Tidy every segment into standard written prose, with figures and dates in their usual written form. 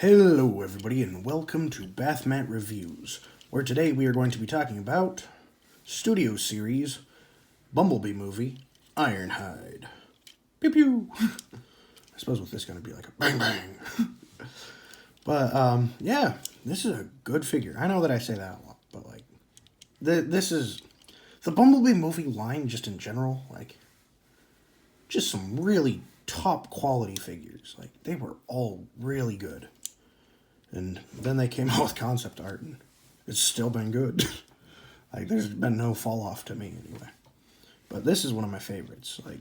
Hello everybody and welcome to Bathmat Reviews, where today we are going to be talking about studio series Bumblebee movie Ironhide. Pew pew! I suppose with this going to be like a bang bang. But yeah, this is a good figure. I know that I say that a lot, but like this is the Bumblebee movie line just in general, like just some really top quality figures. Like they were all really good. And then they came out with concept art, and it's still been good. Like, there's been no fall off to me, anyway. But this is one of my favorites. Like,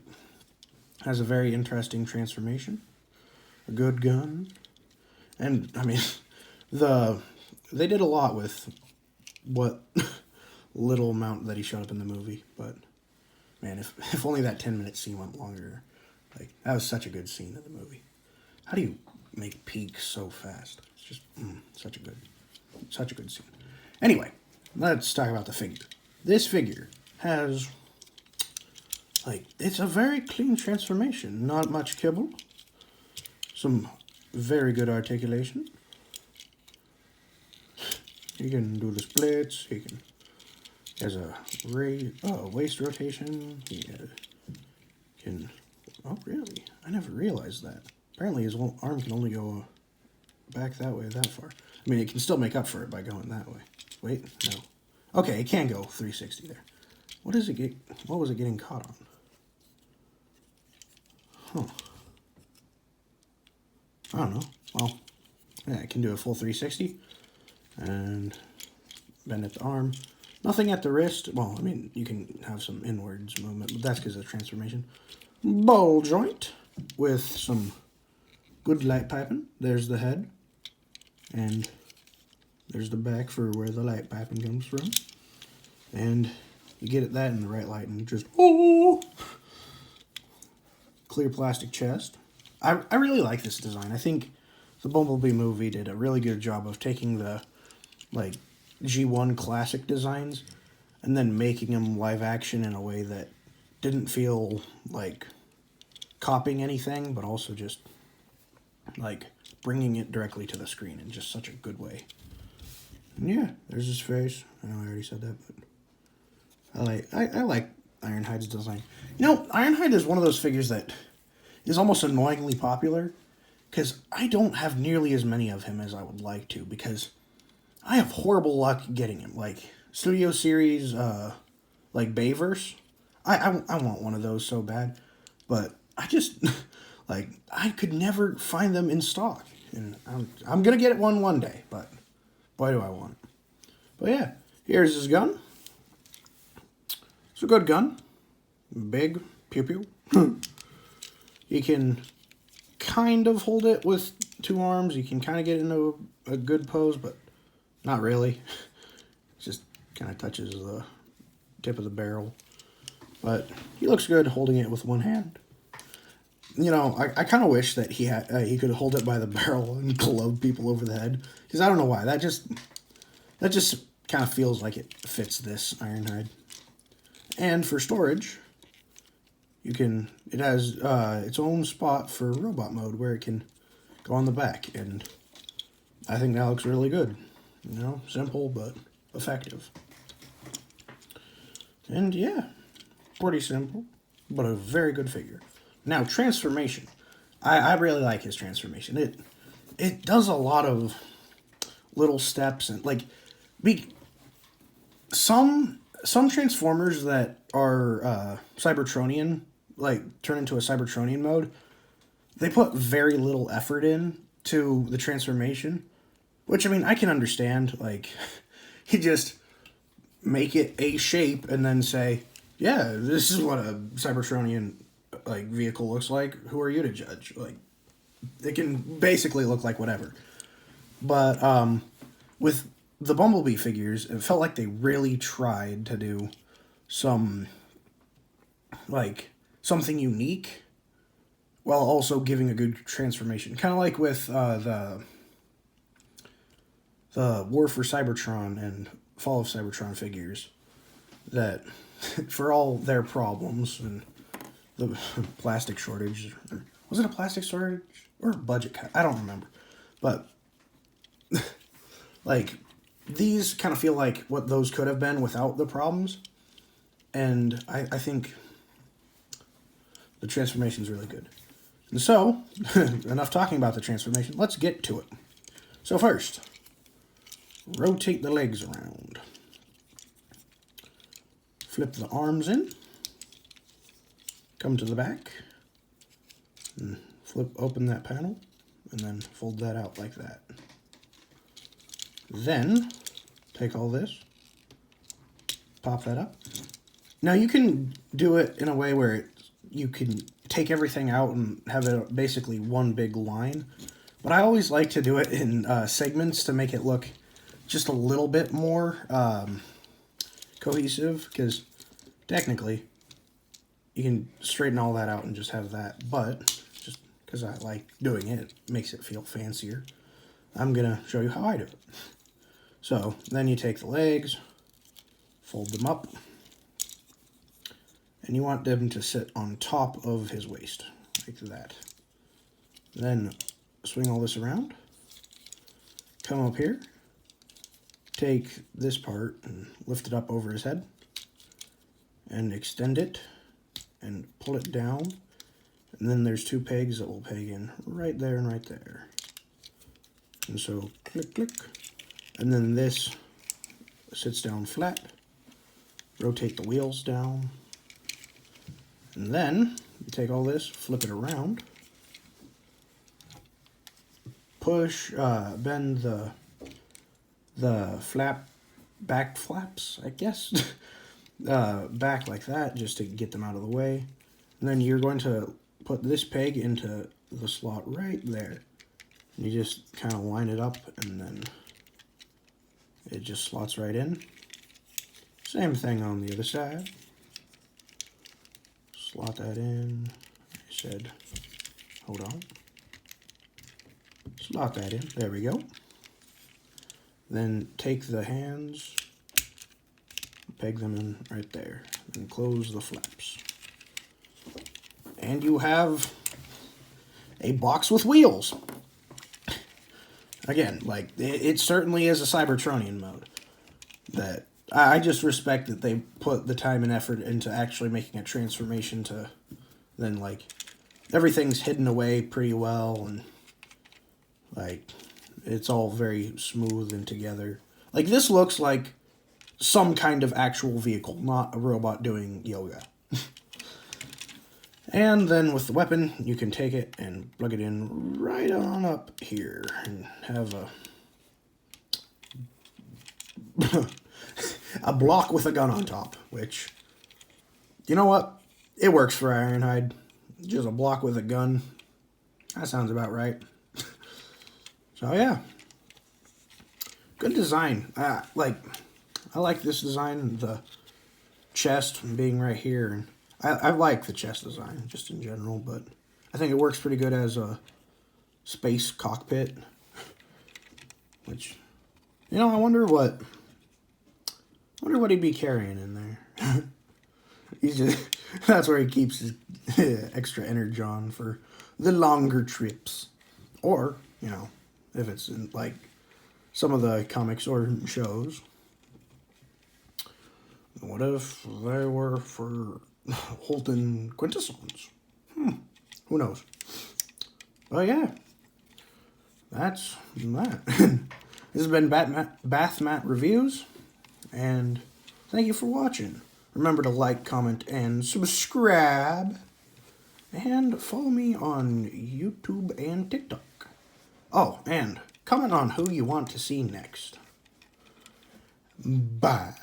has a very interesting transformation, a good gun, and, I mean, they did a lot with what little amount that he showed up in the movie, but, man, if only that 10-minute scene went longer, like, that was such a good scene in the movie. How do you make peaks so fast? It's just such a good scene. Anyway, let's talk about the figure. This figure has, like, it's a very clean transformation. Not much kibble. Some very good articulation. He can do the splits. He has a waist rotation. He can. Oh, really? I never realized that. Apparently his arm can only go back that way, that far. I mean, it can still make up for it by going that way. Wait, no. Okay, it can go 360 there. What was it getting caught on? Huh. I don't know. Well, yeah, it can do a full 360. And bend at the arm. Nothing at the wrist. Well, I mean, you can have some inwards movement, but that's because of transformation. Ball joint with some good light piping. There's the head. And there's the back for where the light piping comes from. And you get that in the right light and just, oh! Clear plastic chest. I really like this design. I think the Bumblebee movie did a really good job of taking the, like, G1 classic designs and then making them live action in a way that didn't feel like copying anything, but also just like bringing it directly to the screen in just such a good way. And yeah, there's his face. I know I already said that, but I like Ironhide's design. You know, Ironhide is one of those figures that is almost annoyingly popular because I don't have nearly as many of him as I would like to, because I have horrible luck getting him. Like Studio Series, like Bayverse. I want one of those so bad, but I just like I could never find them in stock, and I'm gonna get one day, but boy do I want it. But yeah, here's his gun. It's a good gun, big, pew pew. You can kind of hold it with two arms. You can kind of get into a good pose, but not really. It just kind of touches the tip of the barrel. But he looks good holding it with one hand. You know, I kind of wish that he could hold it by the barrel and club people over the head. Because I don't know why. That just kind of feels like it fits this Ironhide. And for storage, it has its own spot for robot mode where it can go on the back. And I think that looks really good. You know, simple but effective. And yeah, pretty simple, but a very good figure. Now, transformation. I really like his transformation. It does a lot of little steps, and like some Transformers that are Cybertronian, like turn into a Cybertronian mode, they put very little effort in to the transformation, which, I mean, I can understand. Like, you just make it a shape and then say, yeah, this is what a Cybertronian like vehicle looks like. Who are you to judge? Like, it can basically look like whatever. But with the Bumblebee figures, it felt like they really tried to do something unique while also giving a good transformation. Kind of like with the War for Cybertron and Fall of Cybertron figures, that for all their problems and the plastic shortage, was it a plastic shortage or a budget cut? I don't remember. But Like, these kind of feel like what those could have been without the problems. And I think the transformation is really good. And so, enough talking about the transformation. Let's get to it. So first, rotate the legs around. Flip the arms in. Come to the back. And open that panel. And then fold that out like that. Then, take all this. Pop that up. Now you can do it in a way where you can take everything out and have it basically one big line. But I always like to do it in segments to make it look just a little bit more cohesive, because technically you can straighten all that out and just have that, but just because I like doing it, it makes it feel fancier, I'm going to show you how I do it. So then you take the legs, fold them up, and you want them to sit on top of his waist, like that. Then swing all this around, come up here, take this part and lift it up over his head, and extend it, and pull it down, and then there's two pegs that will peg in right there and right there. And so, click, click, and then this sits down flat, rotate the wheels down, and then you take all this, flip it around, push, bend the back flaps, I guess, back like that, just to get them out of the way. And then you're going to put this peg into the slot right there. And you just kind of line it up, and then it just slots right in. Same thing on the other side. Slot that in. I said, hold on. Slot that in. There we go. Then take the hands, peg them in right there, and close the flaps. And you have a box with wheels. Again, like, it certainly is a Cybertronian mode. That I just respect that they put the time and effort into actually making a transformation to then, like, everything's hidden away pretty well, and, like, it's all very smooth and together. Like, this looks like some kind of actual vehicle, not a robot doing yoga. And then with the weapon, you can take it and plug it in right on up here and have a block with a gun on top, which, you know what? It works for Ironhide. Just a block with a gun. That sounds about right. So yeah. Good design. I like this design, the chest being right here, and I like the chest design, just in general, but I think it works pretty good as a space cockpit. Which, you know, I wonder what he'd be carrying in there. He's just, that's where he keeps his extra energon for the longer trips. Or, you know, if it's in, like, some of the comics or shows. What if they were for Holton Quintessons? Who knows? But yeah, that's that. This has been Bath Mat Reviews, and thank you for watching. Remember to like, comment, and subscribe, and follow me on YouTube and TikTok. Oh, and comment on who you want to see next. Bye.